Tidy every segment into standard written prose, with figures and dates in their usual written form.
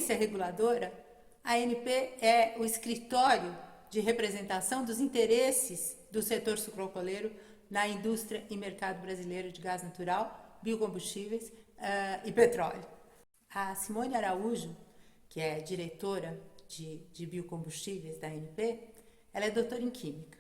agência reguladora, a ANP é o escritório de representação dos interesses do setor sucroalcooleiro na indústria e mercado brasileiro de gás natural, biocombustíveis e petróleo. A Simone Araújo, que é diretora de biocombustíveis da ANP, ela é doutora em Química.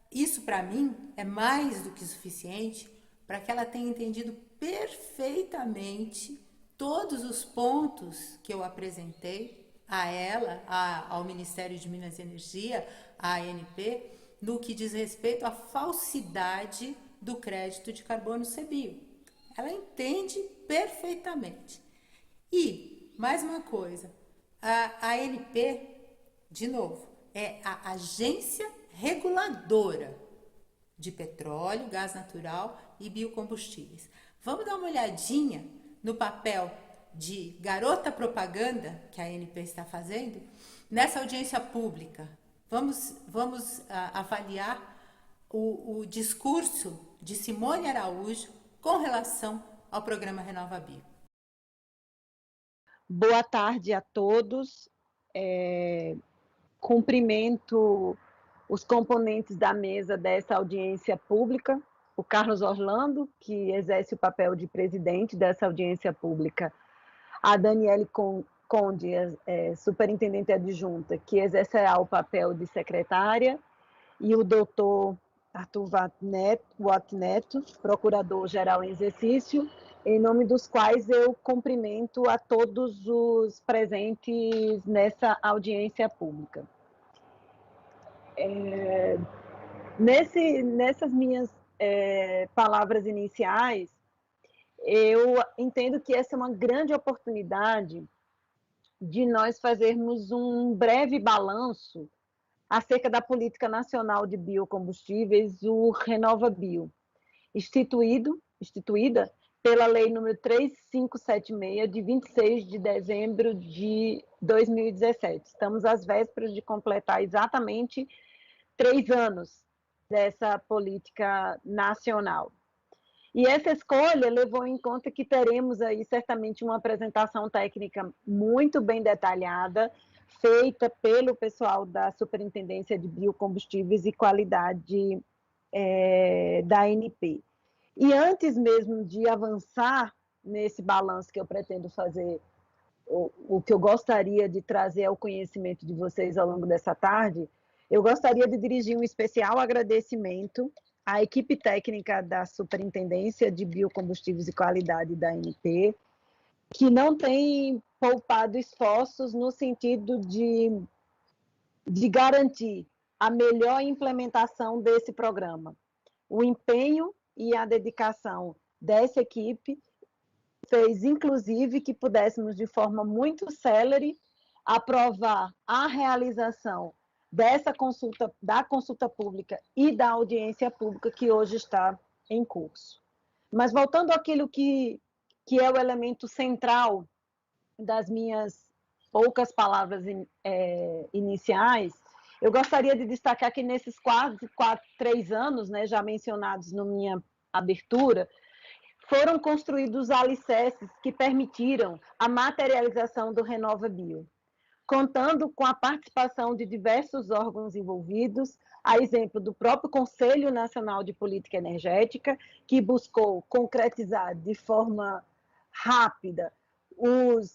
Isso, para mim, é mais do que suficiente para que ela tenha entendido perfeitamente todos os pontos que eu apresentei a ela, ao Ministério de Minas e Energia, à ANP, no que diz respeito à falsidade do crédito de carbono CBIO. Ela entende perfeitamente. E, mais uma coisa, a ANP, de novo, é a agência reguladora de petróleo, gás natural e biocombustíveis. Vamos dar uma olhadinha no papel de garota propaganda que a ANP está fazendo nessa audiência pública. Vamos avaliar o discurso de Simone Araújo com relação ao programa Renova Bio. Boa tarde a todos. Cumprimento os componentes da mesa dessa audiência pública, o Carlos Orlando, que exerce o papel de presidente dessa audiência pública, a Daniele Conde, superintendente adjunta, que exercerá o papel de secretária, e o doutor Arthur Watneto, procurador-geral em exercício, em nome dos quais eu cumprimento a todos os presentes nessa audiência pública. Nessas minhas palavras iniciais, eu entendo que essa é uma grande oportunidade de nós fazermos um breve balanço acerca da Política Nacional de Biocombustíveis, o Renova Bio, instituída pela Lei nº 3576, de 26 de dezembro de 2017. Estamos às vésperas de completar exatamente 3 anos dessa política nacional. E essa escolha levou em conta que teremos aí certamente uma apresentação técnica muito bem detalhada, feita pelo pessoal da Superintendência de Biocombustíveis e Qualidade da ANP. E antes mesmo de avançar nesse balanço que eu pretendo fazer, o que eu gostaria de trazer ao conhecimento de vocês ao longo dessa tarde, eu gostaria de dirigir um especial agradecimento à equipe técnica da Superintendência de Biocombustíveis e Qualidade da ANP, que não tem poupado esforços no sentido de garantir a melhor implementação desse programa. O empenho e a dedicação dessa equipe fez, inclusive, que pudéssemos, de forma muito célere, aprovar a realização da consulta pública e da audiência pública que hoje está em curso. Mas voltando àquilo que é o elemento central das minhas poucas palavras iniciais, eu gostaria de destacar que nesses 3 anos, né, já mencionados na minha abertura, foram construídos alicerces que permitiram a materialização do Renova Bio, contando com a participação de diversos órgãos envolvidos, a exemplo do próprio Conselho Nacional de Política Energética, que buscou concretizar de forma rápida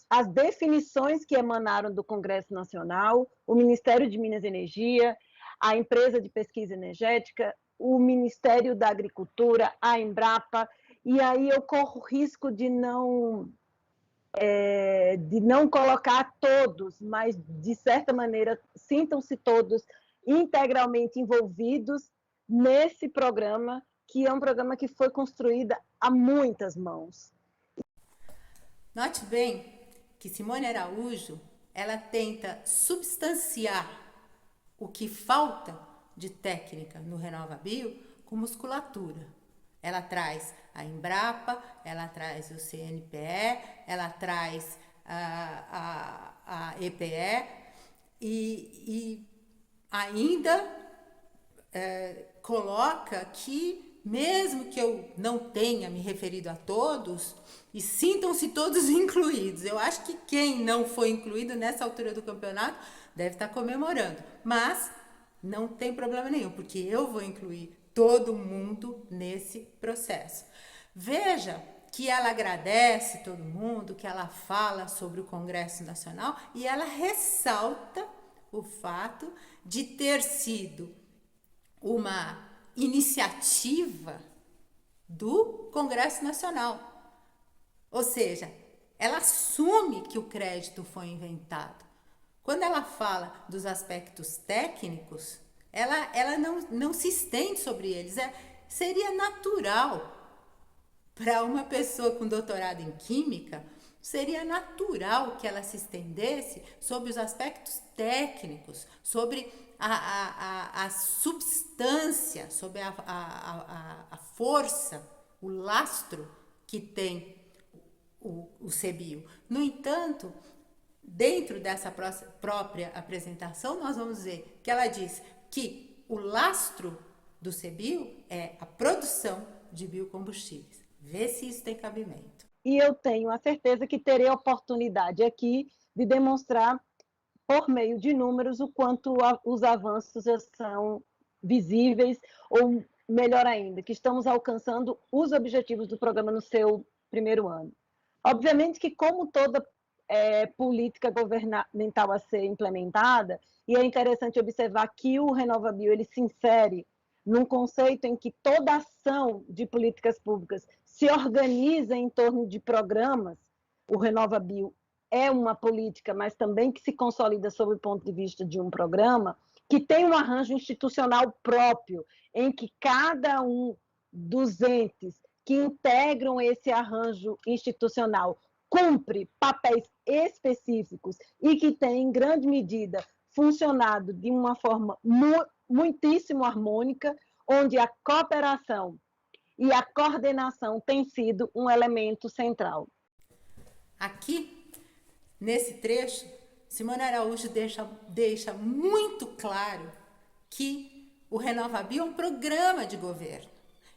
as definições que emanaram do Congresso Nacional, o Ministério de Minas e Energia, a Empresa de Pesquisa Energética, o Ministério da Agricultura, a Embrapa, e aí eu corro o risco de não colocar todos, mas, de certa maneira, sintam-se todos integralmente envolvidos nesse programa, que é um programa que foi construído a muitas mãos. Note bem que Simone Araújo, ela tenta substanciar o que falta de técnica no Renova Bio com musculatura. Ela traz a Embrapa, ela traz o CNPE, ela traz a EPE e ainda coloca que mesmo que eu não tenha me referido a todos, e sintam-se todos incluídos. Eu acho que quem não foi incluído nessa altura do campeonato deve estar comemorando, mas não tem problema nenhum, porque eu vou incluir todo mundo nesse processo. Veja que ela agradece todo mundo, que ela fala sobre o Congresso Nacional e ela ressalta o fato de ter sido uma iniciativa do Congresso Nacional. Ou seja, ela assume que o crédito foi inventado. Quando ela fala dos aspectos técnicos, ela não se estende sobre eles. Seria natural para uma pessoa com doutorado em Química, seria natural que ela se estendesse sobre os aspectos técnicos, sobre a substância, sobre a força, o lastro que tem o CBio. No entanto, dentro dessa própria apresentação, nós vamos ver que ela diz que o lastro do CBio é a produção de biocombustíveis. Vê se isso tem cabimento. E eu tenho a certeza que terei oportunidade aqui de demonstrar, por meio de números, o quanto os avanços já são visíveis, ou melhor ainda, que estamos alcançando os objetivos do programa no seu primeiro ano. Obviamente que, como toda política governamental a ser implementada, e é interessante observar que o RenovaBio ele se insere num conceito em que toda ação de políticas públicas se organiza em torno de programas. O RenovaBio é uma política, mas também que se consolida sob o ponto de vista de um programa, que tem um arranjo institucional próprio, em que cada um dos entes que integram esse arranjo institucional cumpre papéis específicos e que tem, em grande medida, funcionado de uma forma muitíssimo harmônica, onde a cooperação e a coordenação tem sido um elemento central. Aqui, nesse trecho, Simone Araújo deixa muito claro que o RenovaBio é um programa de governo.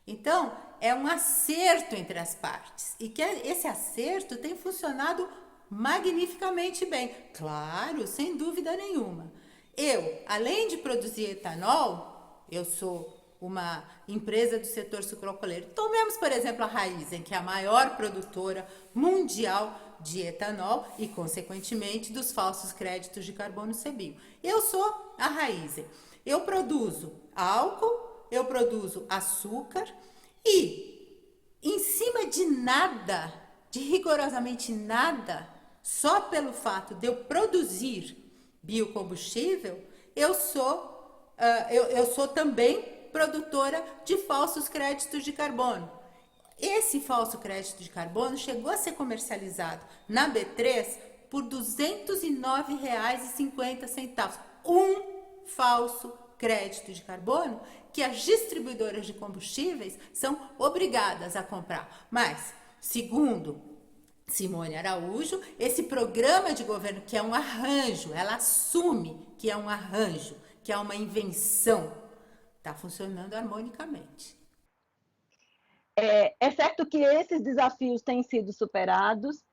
Então, é um acerto entre as partes. E que esse acerto tem funcionado magnificamente bem. Claro, sem dúvida nenhuma. Eu, além de produzir etanol, eu sou uma empresa do setor sucroalcooleiro. Tomemos, por exemplo, a Raízen, que é a maior produtora mundial de etanol e, consequentemente, dos falsos créditos de carbono CBio. Eu sou a Raízen. Eu produzo álcool, eu produzo açúcar e, em cima de nada, de rigorosamente nada, só pelo fato de eu produzir biocombustível, eu sou também produtora de falsos créditos de carbono. Esse falso crédito de carbono chegou a ser comercializado na B3 por R$ 209,50. Um falso crédito de carbono que as distribuidoras de combustíveis são obrigadas a comprar. Mas, segundo Simone Araújo, esse programa de governo, que é um arranjo, ela assume que é um arranjo, que é uma invenção, está funcionando harmonicamente. É certo que esses desafios têm sido superados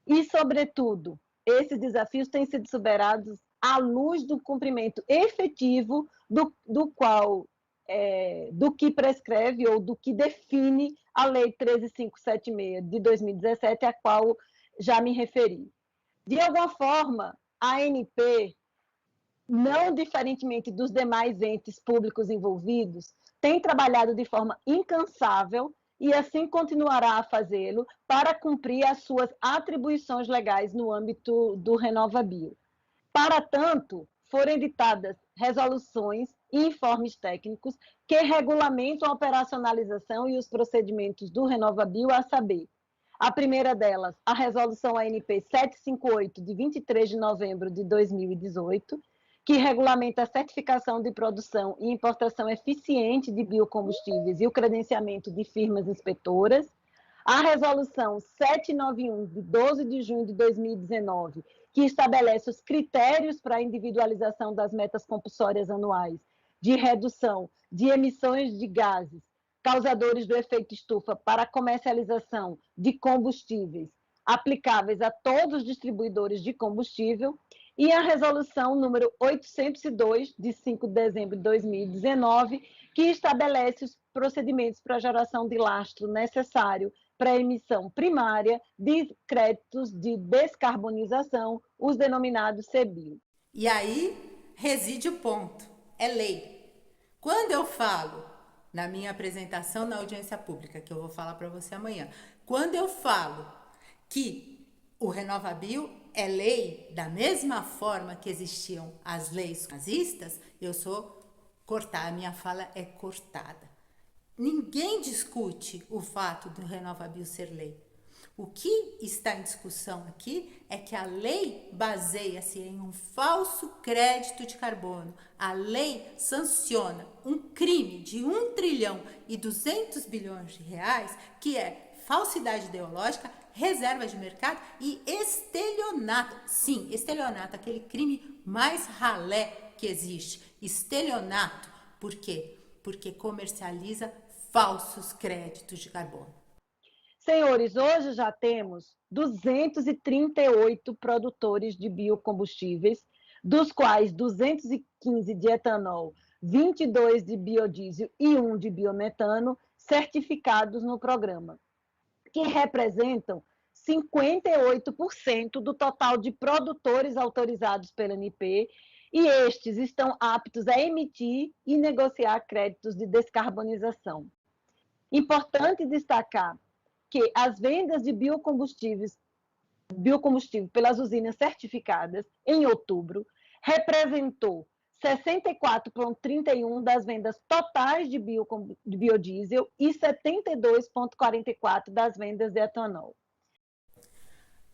e, sobretudo, esses desafios têm sido superados à luz do cumprimento efetivo do que prescreve ou do que define a Lei 13.576 de 2017, a qual já me referi. De alguma forma, a ANP, não diferentemente dos demais entes públicos envolvidos, tem trabalhado de forma incansável e assim continuará a fazê-lo para cumprir as suas atribuições legais no âmbito do RenovaBio. Para tanto, foram editadas resoluções e informes técnicos que regulamentam a operacionalização e os procedimentos do RenovaBio, a saber, a primeira delas, a resolução ANP 758, de 23 de novembro de 2018, que regulamenta a certificação de produção e importação eficiente de biocombustíveis e o credenciamento de firmas inspetoras, a resolução 791, de 12 de junho de 2019, que estabelece os critérios para a individualização das metas compulsórias anuais de redução de emissões de gases causadores do efeito estufa para a comercialização de combustíveis aplicáveis a todos os distribuidores de combustível, e a resolução número 802, de 5 de dezembro de 2019, que estabelece os procedimentos para a geração de lastro necessário para a emissão primária de créditos de descarbonização, os denominados CBIO. E aí reside o ponto, é lei. Quando eu falo, na minha apresentação na audiência pública, que eu vou falar para você amanhã, quando eu falo que o RenovaBio é lei da mesma forma que existiam as leis nazistas, eu sou cortada, a minha fala é cortada. Ninguém discute o fato do RenovaBio ser lei. O que está em discussão aqui é que a lei baseia-se em um falso crédito de carbono. A lei sanciona um crime de 1.200 bilhões de reais, que é falsidade ideológica, reserva de mercado e estelionato. Sim, estelionato, aquele crime mais ralé que existe. Estelionato. Por quê? Porque comercializa falsos créditos de carbono. Senhores, hoje já temos 238 produtores de biocombustíveis, dos quais 215 de etanol, 22 de biodiesel e 1 de biometano, certificados no programa, que representam 58% do total de produtores autorizados pela ANP, e estes estão aptos a emitir e negociar créditos de descarbonização. Importante destacar que as vendas de biocombustível pelas usinas certificadas em outubro representou 64,31% das vendas totais de biodiesel e 72,44% das vendas de etanol.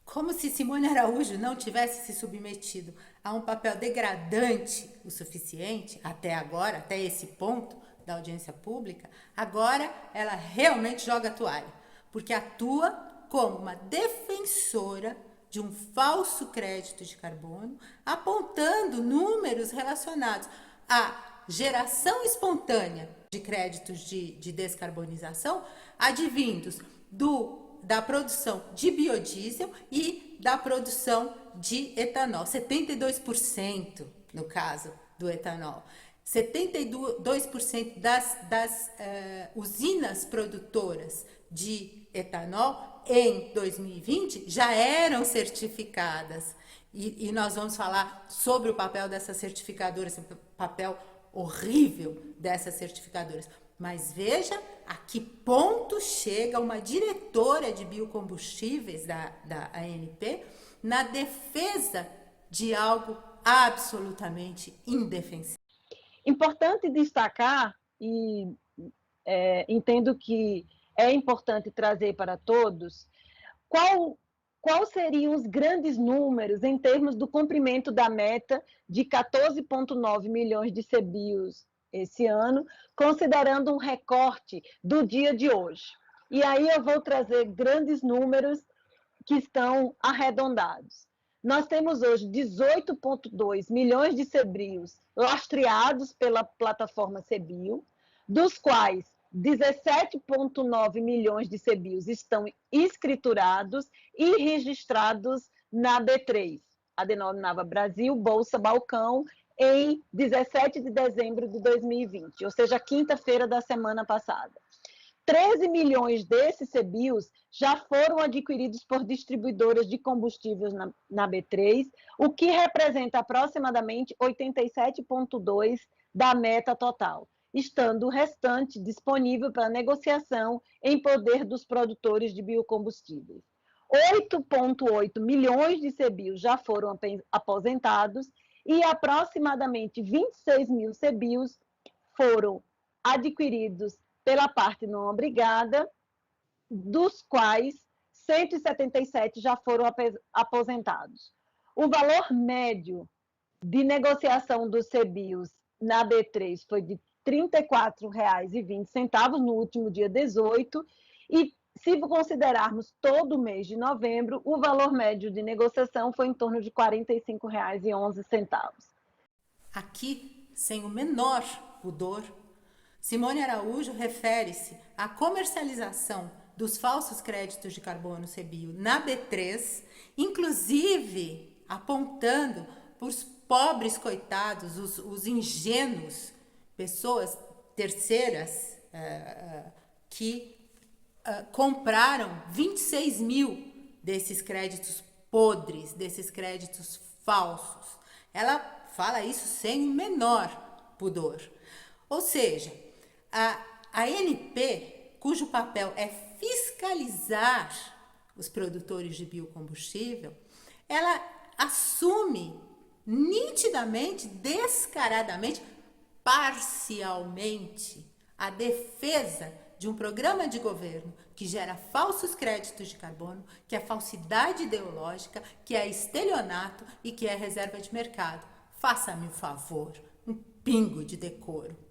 Como se Simone Araújo não tivesse se submetido a um papel degradante o suficiente, até agora, até esse ponto da audiência pública, agora ela realmente joga a toalha, porque atua como uma defensora de um falso crédito de carbono, apontando números relacionados à geração espontânea de créditos de descarbonização, advindos da produção de biodiesel e da produção de etanol. 72% no caso do etanol. 72% das usinas produtoras de etanol em 2020 já eram certificadas. E nós vamos falar sobre o papel dessas certificadoras, o papel horrível dessas certificadoras. Mas veja a que ponto chega uma diretora de biocombustíveis da ANP na defesa de algo absolutamente indefensável. Importante destacar, e entendo que é importante trazer para todos, qual seriam os grandes números em termos do cumprimento da meta de 14,9 milhões de CBIOS esse ano, considerando um recorte do dia de hoje. E aí eu vou trazer grandes números que estão arredondados. Nós temos hoje 18,2 milhões de CBIOS lastreados pela plataforma CBIO, dos quais 17,9 milhões de CBIOS estão escriturados e registrados na B3, a denominada Brasil Bolsa Balcão, em 17 de dezembro de 2020, ou seja, quinta-feira da semana passada. 13 milhões desses CBIOS já foram adquiridos por distribuidoras de combustíveis na B3, o que representa aproximadamente 87,2% da meta total, estando o restante disponível para negociação em poder dos produtores de biocombustíveis. 8,8 milhões de CBIOS já foram aposentados e aproximadamente 26 mil CBIOS foram adquiridos pela parte não obrigada, dos quais 177 já foram aposentados. O valor médio de negociação dos CBIOS na B3 foi de R$ 34,20 no último dia 18, e se considerarmos todo o mês de novembro, o valor médio de negociação foi em torno de R$ 45,11. Aqui, sem o menor pudor, Simone Araújo refere-se à comercialização dos falsos créditos de carbono CBIO na B3, inclusive apontando para os pobres coitados, os ingênuos, pessoas terceiras que compraram 26 mil desses créditos podres, desses créditos falsos. Ela fala isso sem o menor pudor. Ou seja, a ANP, cujo papel é fiscalizar os produtores de biocombustível, ela assume nitidamente, descaradamente, parcialmente, a defesa de um programa de governo que gera falsos créditos de carbono, que é falsidade ideológica, que é estelionato e que é reserva de mercado. Faça-me um favor, um pingo de decoro.